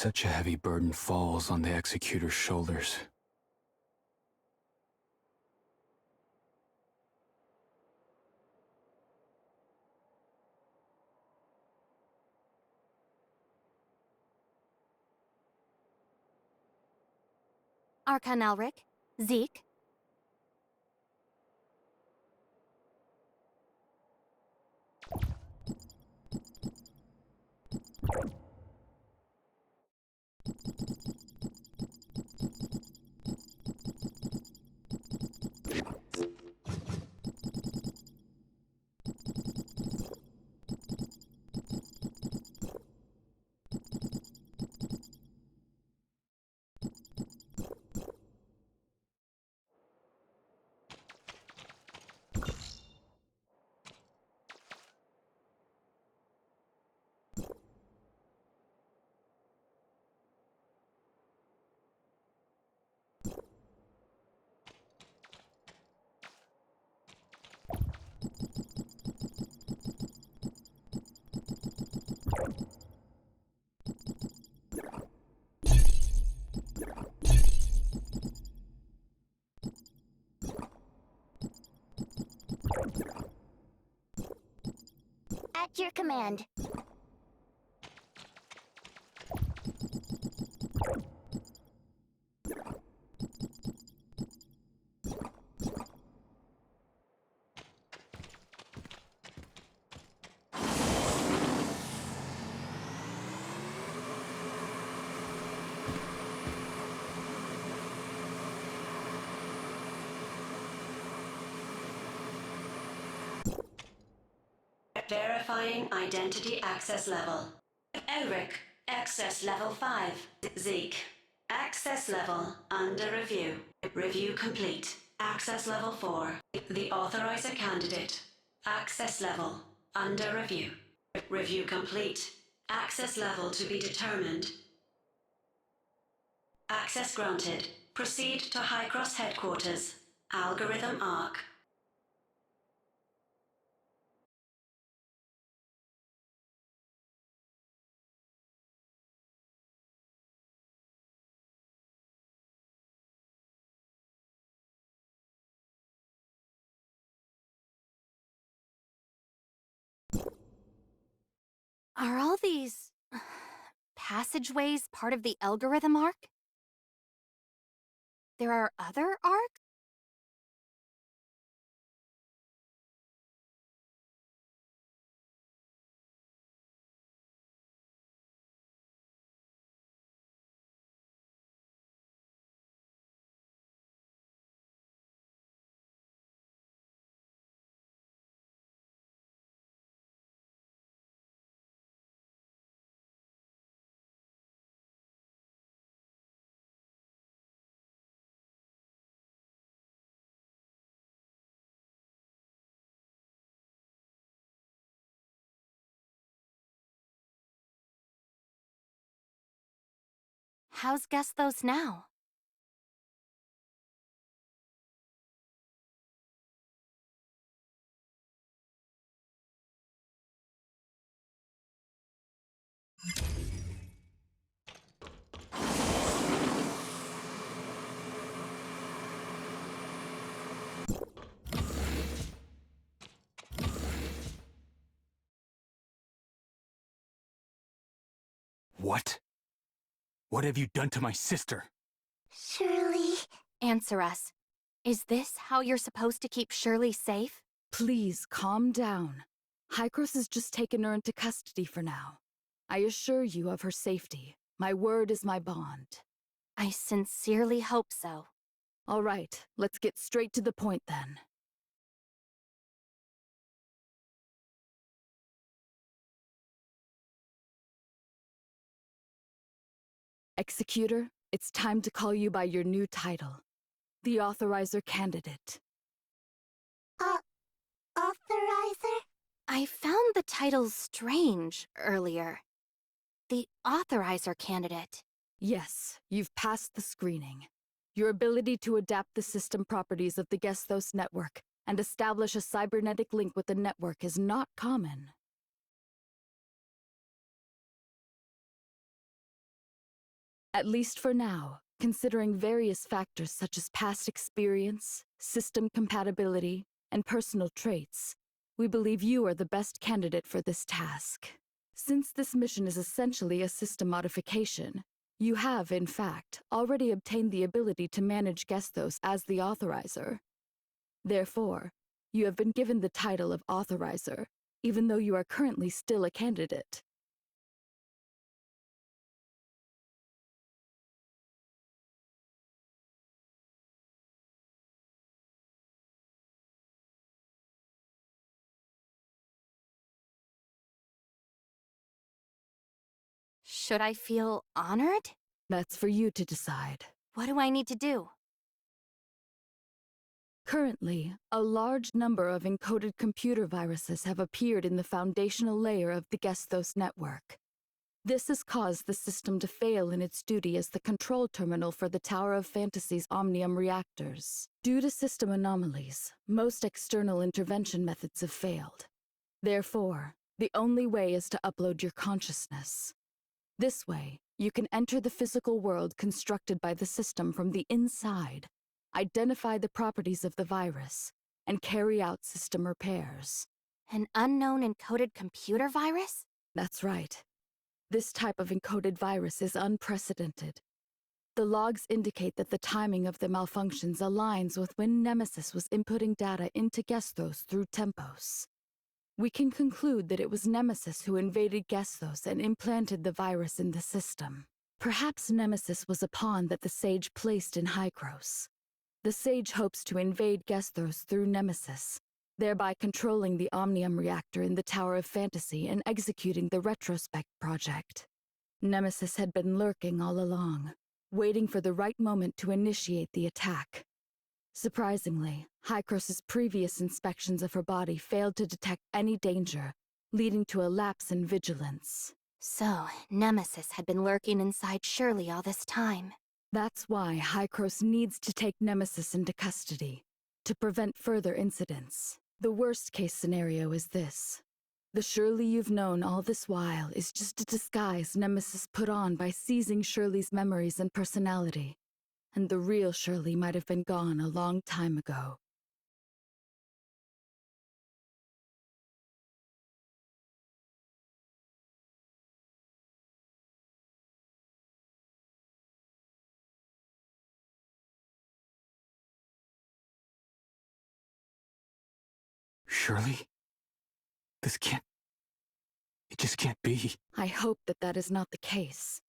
Such a heavy burden falls on the Executor's shoulders. Archon Elric, Zeke. At your command. Verifying identity access level. Elric, access level 5. Zeke, access level under review. Review complete. Access level 4. The authorizer candidate. Access level under review. Review complete. Access level to be determined. Access granted. Proceed to High Cross headquarters. Algorithm ARC. Are all these passageways part of the algorithm arc? There are other arcs? How's Gesthos now? What? What have you done to my sister? Shirley. Answer us. Is this how you're supposed to keep Shirley safe? Please, calm down. Hykros has just taken her into custody for now. I assure you of her safety. My word is my bond. I sincerely hope so. All right, let's get straight to the point then. Executor, it's time to call you by your new title. The Authorizer Candidate. Authorizer? I found the title strange earlier. The Authorizer Candidate. Yes, you've passed the screening. Your ability to adapt the system properties of the Gesthos network and establish a cybernetic link with the network is not common. At least for now, considering various factors such as past experience, system compatibility, and personal traits, we believe you are the best candidate for this task. Since this mission is essentially a system modification, you have, in fact, already obtained the ability to manage Gestos as the Authorizer. Therefore, you have been given the title of Authorizer, even though you are currently still a candidate. Should I feel honored? That's for you to decide. What do I need to do? Currently, a large number of encoded computer viruses have appeared in the foundational layer of the Gestos network. This has caused the system to fail in its duty as the control terminal for the Tower of Fantasy's Omnium reactors. Due to system anomalies, most external intervention methods have failed. Therefore, the only way is to upload your consciousness. This way, you can enter the physical world constructed by the system from the inside, identify the properties of the virus, and carry out system repairs. An unknown encoded computer virus? That's right. This type of encoded virus is unprecedented. The logs indicate that the timing of the malfunctions aligns with when Nemesis was inputting data into Gestos through Tempos. We can conclude that it was Nemesis who invaded Gestos and implanted the virus in the system. Perhaps Nemesis was a pawn that the Sage placed in Hykros. The Sage hopes to invade Gestos through Nemesis, thereby controlling the Omnium reactor in the Tower of Fantasy and executing the Retrospect project. Nemesis had been lurking all along, waiting for the right moment to initiate the attack. Surprisingly, Hykros' previous inspections of her body failed to detect any danger, leading to a lapse in vigilance. So, Nemesis had been lurking inside Shirley all this time. That's why Hykros needs to take Nemesis into custody, to prevent further incidents. The worst-case scenario is this. The Shirley you've known all this while is just a disguise Nemesis put on by seizing Shirley's memories and personality, and the real Shirley might have been gone a long time ago. Shirley? This can't... It just can't be. I hope that that is not the case.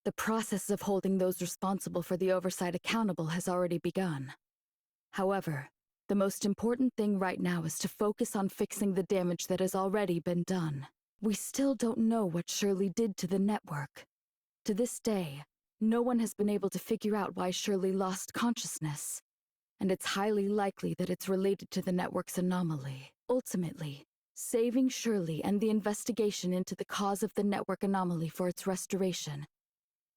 The process of holding those responsible for the oversight accountable has already begun. However, the most important thing right now is to focus on fixing the damage that has already been done. We still don't know what Shirley did to the network. To this day, no one has been able to figure out why Shirley lost consciousness, and it's highly likely that it's related to the network's anomaly. Ultimately, saving Shirley and the investigation into the cause of the network anomaly for its restoration.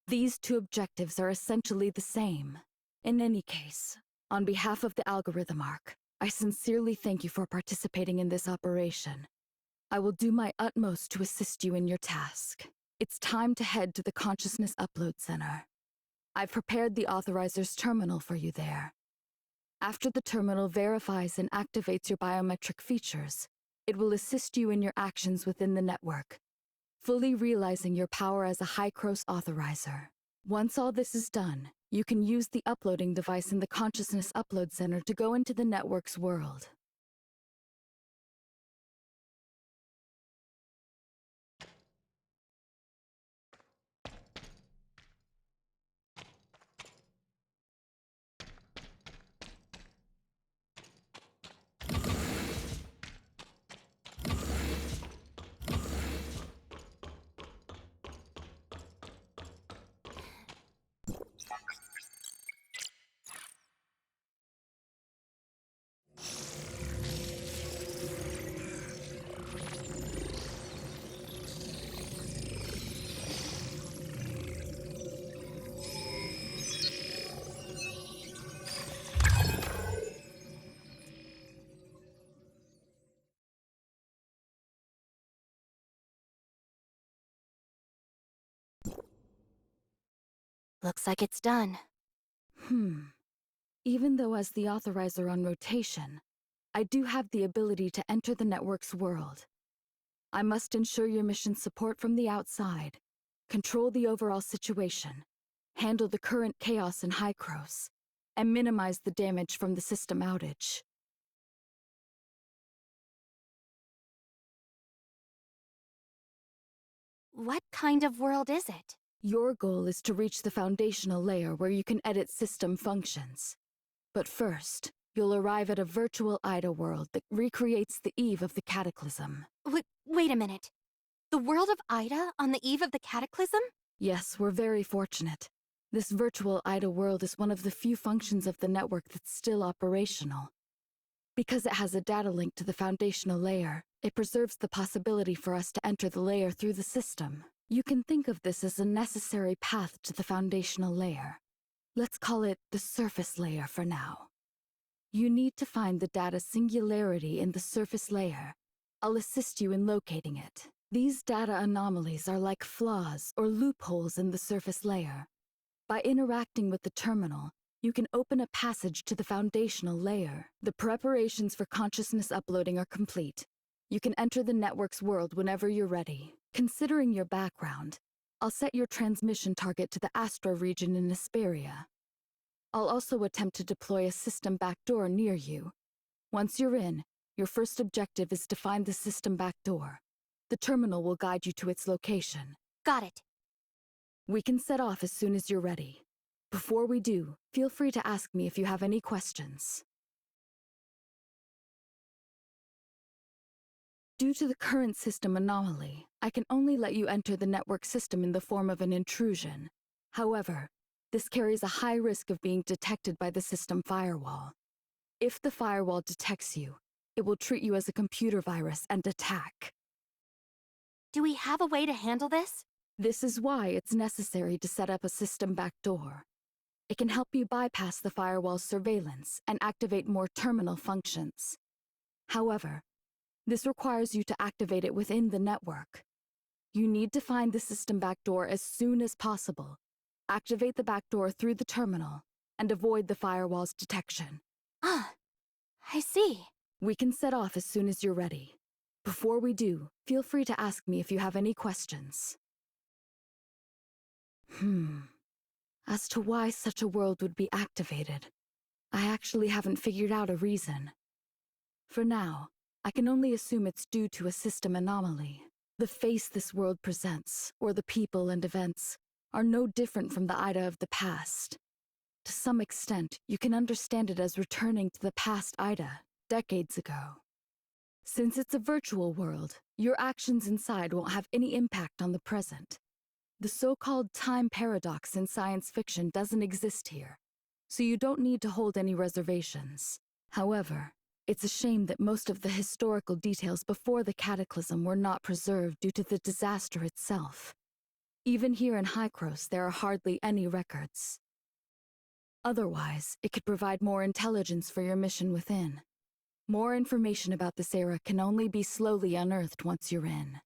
These two objectives are essentially the same. In any case, on behalf of the Algorithm Arc, I sincerely thank you for participating in this operation. I will do my utmost to assist you in your task. It's time to head to the Consciousness Upload Center. I've prepared the Authorizer's terminal for you there. After the terminal verifies and activates your biometric features, it will assist you in your actions within the network, fully realizing your power as a Hykros Authorizer. Once all this is done, you can use the uploading device in the Consciousness Upload Center to go into the network's world. Looks like it's done. Even though as the authorizer on rotation, I do have the ability to enter the network's world. I must ensure your mission's support from the outside, control the overall situation, handle the current chaos in Hycros, and minimize the damage from the system outage. What kind of world is it? Your goal is to reach the foundational layer where you can edit system functions. But first, you'll arrive at a virtual Ida world that recreates the eve of the Cataclysm. Wait a minute. The world of Ida on the eve of the Cataclysm? Yes, we're very fortunate. This virtual Ida world is one of the few functions of the network that's still operational. Because it has a data link to the foundational layer, it preserves the possibility for us to enter the layer through the system. You can think of this as a necessary path to the foundational layer. Let's call it the surface layer for now. You need to find the data singularity in the surface layer. I'll assist you in locating it. These data anomalies are like flaws or loopholes in the surface layer. By interacting with the terminal, you can open a passage to the foundational layer. The preparations for consciousness uploading are complete. You can enter the network's world whenever you're ready. Considering your background, I'll set your transmission target to the Astro region in Asperia. I'll also attempt to deploy a system backdoor near you. Once you're in, your first objective is to find the system backdoor. The terminal will guide you to its location. Got it. We can set off as soon as you're ready. Before we do, feel free to ask me if you have any questions. Due to the current system anomaly, I can only let you enter the network system in the form of an intrusion. However, this carries a high risk of being detected by the system firewall. If the firewall detects you, it will treat you as a computer virus and attack. Do we have a way to handle this? This is why it's necessary to set up a system backdoor. It can help you bypass the firewall's surveillance and activate more terminal functions. However, this requires you to activate it within the network. You need to find the system backdoor as soon as possible. Activate the backdoor through the terminal, and avoid the firewall's detection. Ah, I see. We can set off as soon as you're ready. Before we do, feel free to ask me if you have any questions. As to why such a world would be activated, I actually haven't figured out a reason. For now, I can only assume it's due to a system anomaly. The face this world presents, or the people and events, are no different from the Ida of the past. To some extent, you can understand it as returning to the past Ida, decades ago. Since it's a virtual world, your actions inside won't have any impact on the present. The so-called time paradox in science fiction doesn't exist here, so you don't need to hold any reservations. However, it's a shame that most of the historical details before the Cataclysm were not preserved due to the disaster itself. Even here in Hycros, there are hardly any records. Otherwise, it could provide more intelligence for your mission within. More information about this era can only be slowly unearthed once you're in.